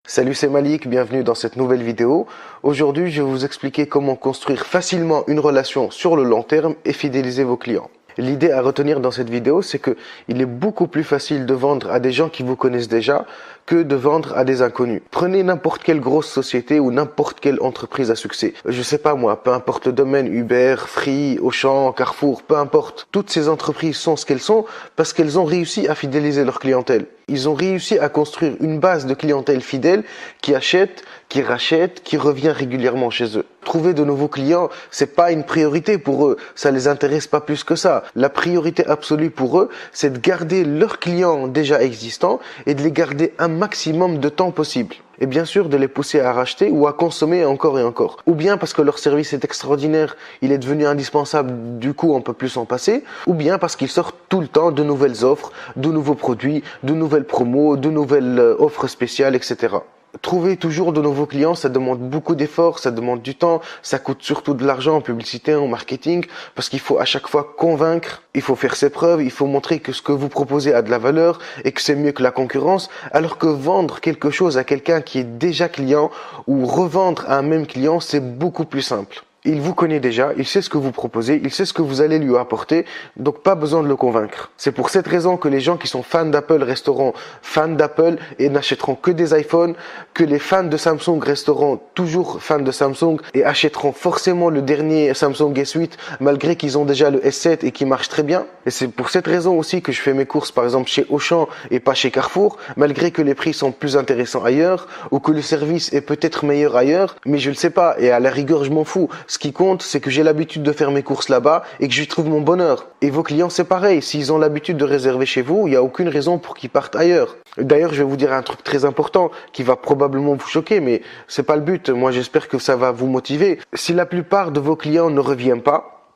Salut, c'est Malik, bienvenue dans cette nouvelle vidéo. Aujourd'hui, je vais vous expliquer comment construire facilement une relation sur le long terme et fidéliser vos clients. L'idée à retenir dans cette vidéo, c'est que il est beaucoup plus facile de vendre à des gens qui vous connaissent déjà que de vendre à des inconnus. Prenez n'importe quelle grosse société ou n'importe quelle entreprise à succès. Je sais pas moi, peu importe le domaine, Uber, Free, Auchan, Carrefour, peu importe. Toutes ces entreprises sont ce qu'elles sont parce qu'elles ont réussi à fidéliser leur clientèle. Ils ont réussi à construire une base de clientèle fidèle qui achète, qui rachète, qui revient régulièrement chez eux. Trouver de nouveaux clients, c'est pas une priorité pour eux. Ça les intéresse pas plus que ça. La priorité absolue pour eux, c'est de garder leurs clients déjà existants et de les garder un maximum de temps possible. Et bien sûr, de les pousser à racheter ou à consommer encore et encore. Ou bien parce que leur service est extraordinaire, il est devenu indispensable, du coup on peut plus s'en passer. Ou bien parce qu'ils sortent tout le temps de nouvelles offres, de nouveaux produits, de nouvelles promos, de nouvelles offres spéciales, etc. Trouver toujours de nouveaux clients, ça demande beaucoup d'efforts, ça demande du temps, ça coûte surtout de l'argent en publicité, en marketing, parce qu'il faut à chaque fois convaincre, il faut faire ses preuves, il faut montrer que ce que vous proposez a de la valeur et que c'est mieux que la concurrence, alors que vendre quelque chose à quelqu'un qui est déjà client ou revendre à un même client, c'est beaucoup plus simple. Il vous connaît déjà, il sait ce que vous proposez, il sait ce que vous allez lui apporter, donc pas besoin de le convaincre. C'est pour cette raison que les gens qui sont fans d'Apple resteront fans d'Apple et n'achèteront que des iPhones, que les fans de Samsung resteront toujours fans de Samsung et achèteront forcément le dernier Samsung S8 malgré qu'ils ont déjà le S7 et qui marche très bien. Et c'est pour cette raison aussi que je fais mes courses par exemple chez Auchan et pas chez Carrefour, malgré que les prix sont plus intéressants ailleurs ou que le service est peut-être meilleur ailleurs, mais je le sais pas et à la rigueur je m'en fous. Ce qui compte, c'est que j'ai l'habitude de faire mes courses là-bas et que j'y trouve mon bonheur. Et vos clients, c'est pareil. S'ils ont l'habitude de réserver chez vous, il n'y a aucune raison pour qu'ils partent ailleurs. D'ailleurs, je vais vous dire un truc très important qui va probablement vous choquer, mais c'est pas le but. Moi, j'espère que ça va vous motiver. Si la plupart de vos clients ne reviennent pas,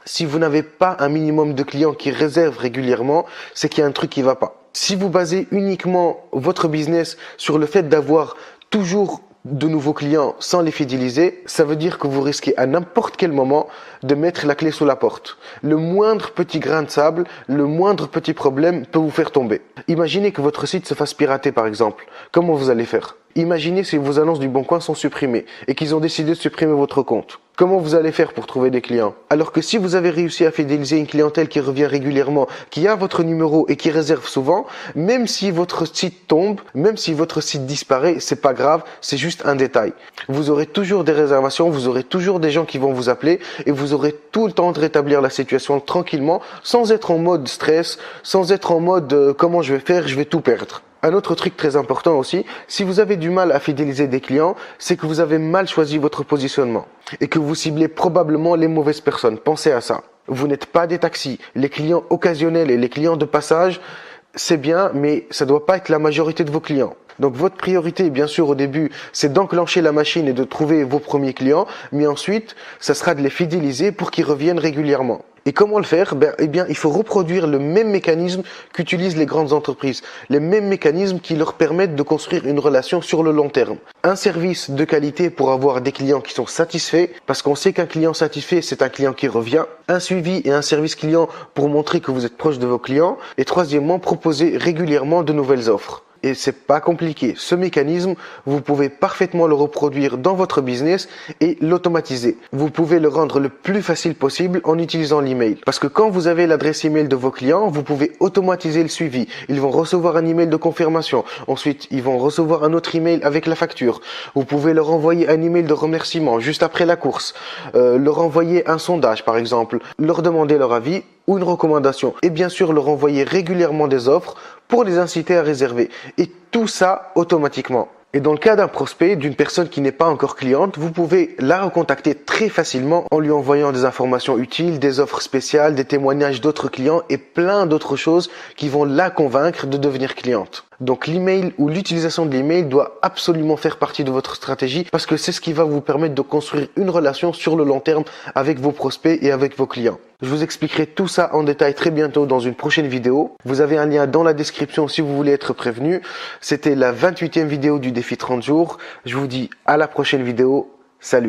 si vous n'avez pas un minimum de clients qui réservent régulièrement, c'est qu'il y a un truc qui va pas. Si vous basez uniquement votre business sur le fait d'avoir toujours de nouveaux clients sans les fidéliser, ça veut dire que vous risquez à n'importe quel moment de mettre la clé sous la porte. Le moindre petit grain de sable, le moindre petit problème peut vous faire tomber. Imaginez que votre site se fasse pirater par exemple. Comment vous allez faire? Imaginez si vos annonces du Bon Coin sont supprimées et qu'ils ont décidé de supprimer votre compte. Comment vous allez faire pour trouver des clients? Alors que si vous avez réussi à fidéliser une clientèle qui revient régulièrement, qui a votre numéro et qui réserve souvent, même si votre site tombe, même si votre site disparaît, c'est pas grave, c'est juste un détail. Vous aurez toujours des réservations, vous aurez toujours des gens qui vont vous appeler et vous aurez tout le temps de rétablir la situation tranquillement, sans être en mode stress, sans être en mode comment je vais faire, je vais tout perdre. Un autre truc très important aussi, si vous avez du mal à fidéliser des clients, c'est que vous avez mal choisi votre positionnement et que vous ciblez probablement les mauvaises personnes. Pensez à ça. Vous n'êtes pas des taxis. Les clients occasionnels et les clients de passage, c'est bien, mais ça ne doit pas être la majorité de vos clients. Donc votre priorité, bien sûr, au début, c'est d'enclencher la machine et de trouver vos premiers clients, mais ensuite, ça sera de les fidéliser pour qu'ils reviennent régulièrement. Et comment le faire? Eh bien, il faut reproduire le même mécanisme qu'utilisent les grandes entreprises, les mêmes mécanismes qui leur permettent de construire une relation sur le long terme. Un service de qualité pour avoir des clients qui sont satisfaits, parce qu'on sait qu'un client satisfait, c'est un client qui revient. Un suivi et un service client pour montrer que vous êtes proche de vos clients. Et troisièmement, proposer régulièrement de nouvelles offres. Et c'est pas compliqué. Ce mécanisme, vous pouvez parfaitement le reproduire dans votre business et l'automatiser. Vous pouvez le rendre le plus facile possible en utilisant l'email. Parce que quand vous avez l'adresse email de vos clients, vous pouvez automatiser le suivi. Ils vont recevoir un email de confirmation. Ensuite, ils vont recevoir un autre email avec la facture. Vous pouvez leur envoyer un email de remerciement juste après la course. Leur envoyer un sondage, par exemple. Leur demander leur avis ou une recommandation. Et bien sûr, leur envoyer régulièrement des offres pour les inciter à réserver. Et tout ça automatiquement. Et dans le cas d'un prospect, d'une personne qui n'est pas encore cliente, vous pouvez la recontacter très facilement en lui envoyant des informations utiles, des offres spéciales, des témoignages d'autres clients et plein d'autres choses qui vont la convaincre de devenir cliente. Donc l'email ou l'utilisation de l'email doit absolument faire partie de votre stratégie parce que c'est ce qui va vous permettre de construire une relation sur le long terme avec vos prospects et avec vos clients. Je vous expliquerai tout ça en détail très bientôt dans une prochaine vidéo. Vous avez un lien dans la description si vous voulez être prévenu. C'était la 28e vidéo du défi 30 jours. Je vous dis à la prochaine vidéo. Salut!